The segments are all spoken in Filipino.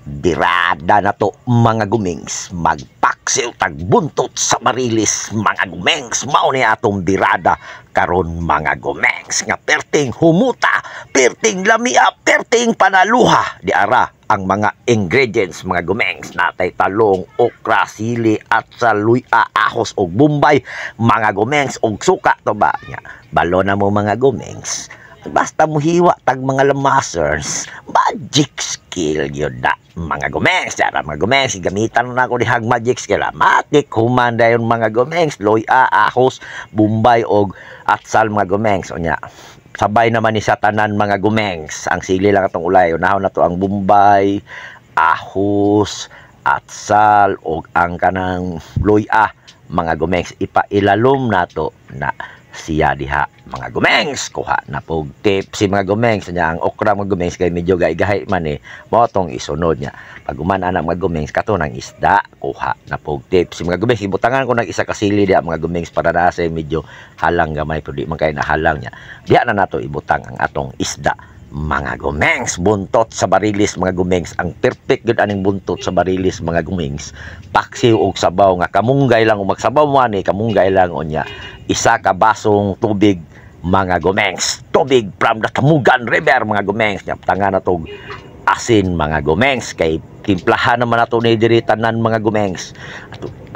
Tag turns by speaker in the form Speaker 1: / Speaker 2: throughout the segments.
Speaker 1: Birada na to mga gumings, magpaksiw tagbuntot sa marilis mga gumings, mao ni atong birada karon mga gumings nga perting humuta, perting lamia, perting panaluha di ara ang mga ingredients mga gumings, natay talong, okra, sili at saluya, ahos og bombay mga gumings og suka to ba nya. Balo na mo mga gumings, basta mo hiwa tag mga lamasers, magic skill yun na mga gumings. Tara mga gumings, gamitan na ako ni hag magic skill, matik humanda yun mga gumings, loya, ahos, bombay og atsal mga gumings. O nya sabay naman ni sa tanan mga gumings, ang sili lang atong ulay, unahon na to ang bombay, ahos, atsal og ang kanang loya mga gumings, ipailalom na to na siya diha mga gumings. Kuha na po tip si mga gumings niya, ang okra mga gumings kay medyo gaigahay man mo tong isunod niya pag umana na mga gumings kato ng isda. Kuha na po tip si mga gumings, ibutangan ko ng isa kasili diha mga gumings para na sa medyo halang gamay pero di man kay nahalang niya, diha na nato ibutang ang atong isda mga gumings. Buntot sa barilis mga gumings, ang perfect gud aning buntot sa barilis mga gumings, paksiw og sabaw nga kamunggay lang, magsabaw mo ani kamunggay lang unya isa ka basong tubig mga gumings, tubig from the Tamugan River mga gumings, nya tangan na to asin mga gumings, kay timplahan naman nato ni diri tanan mga gumings,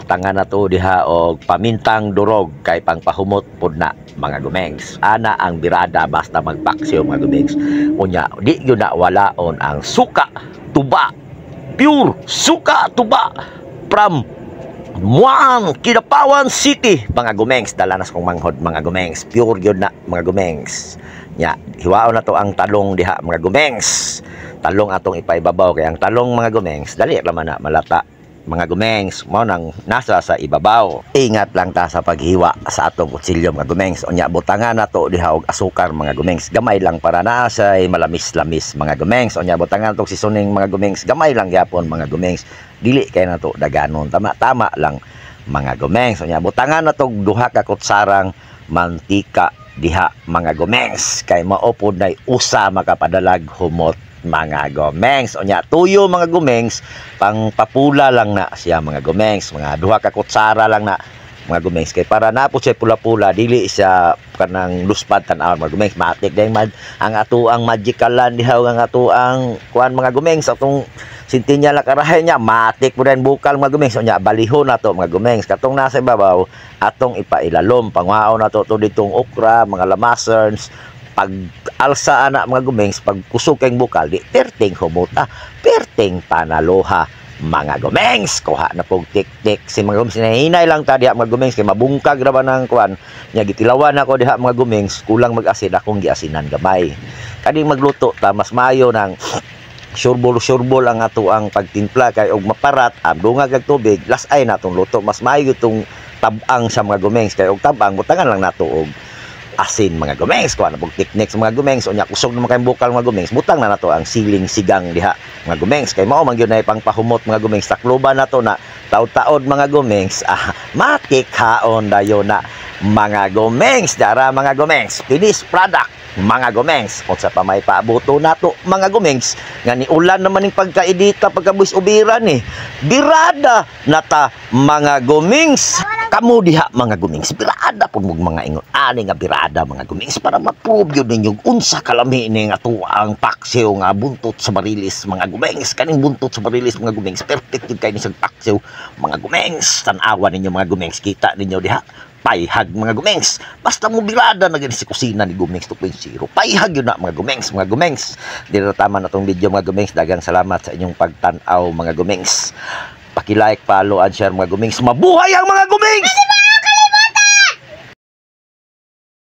Speaker 1: tangan na to diha og pamintang durog kay pangpahumot pud na mga gumings. Ana ang birada basta magpaksiw mga gumings, unya di gyud na walaon ang suka tuba, pure suka tuba from Muang, Kidapawan City mga gumings. Dalanas kong manghod mga gumings, pure yun na mga gumings nya. Hiwaon na to ang talong diha mga gumings, talong atong ipaibabaw kay ang talong mga gumings dali raman na malata mga gumings, mo nang nasa sa ibabaw. Ingat lang ta sa paghiwa sa atong kutsilyo mga gumings. Unya butangan na to diha og asukar mga gumings, gamay lang para na sa malamis-lamis mga gumings. Unya butangan to seasoning mga gumings, gamay lang gyapon mga gumings, dili kay na to daganon, tama-tama lang mga gumings. Unya butangan na to duha ka kutsarang mantika diha mga gumings, kay mao pod nay usa makapadalag humot mga gumings. Unya tuyo mga gumings, pang papula lang na siya mga gumings, mga duha ka kutsara lang na mga gumings, kay para napod siya pula-pula, dili siya kanang luspad tan-aw mga gumings. Matik dayang ang atuang magikalan diha ang atuang kuan mga gumings, atong sintinya la karahay niya matik po din bukal mga gumings. Unya balihon na to mga gumings, katong nasa ibabaw atong ipailalom, pangwao na to ditong okra mga lamasers. Pag alsa ana mga gumings, pag kusog kayong bukal, di perting humuta, perting panaloha mga gumings. Kuha na pong tik-tik si mga gumings, hinahinay lang ta diha mga gumings, kay mabungkag ra ba ng kuan nya, gitilawan ako diha mga gumings, kulang mag-asin akong giasinan gamay. Kani magluto ta mas maayo ng surbol ang ato ang pagtimpla, kay og maparat dungag kag tubig lasay natong luto, mas maayo itong tabang sa mga gumings, kay og tabang butangan lang nato og asin mga gumings. Kuha na pong techniques mga gumings. Unya kusog naman kayong bukal mga gumings, butang na nato ang siling sigang diha mga gumings, kay mao man gyud na pangpahumot mga gumings. Takloban nato na taod-taod mga gumings, matik haon dayon na mga gumings. Dara mga gumings, finished product mga gumings. Kung sa pamay paabuto nato mga gumings, nga ni ulan naman ning pagkaedita pagkabuis ubiran birada nata mga gumings. Kamo diha mga gumings, birada po mga ingon ani nga birada mga gumings, para ma-prove yun ninyo unsa kalami ni nga tuang paksiw nga buntot sa barilis mga gumings. Kaning buntot sa barilis mga gumings, perfect yun kayo ni sa paksiw mga gumings. Tanawa ninyo mga gumings, kita ninyo diha paihag mga gumings, basta mo birada na si kusina ni Gumings 2.0, paihag yun na mga gumings. Mga gumings, dito tama na tong video mga gumings. Dagang salamat sa inyong pagtanaw mga gumings. Paki-like, follow, and share mga gumings. Mabuhay ang mga gumings!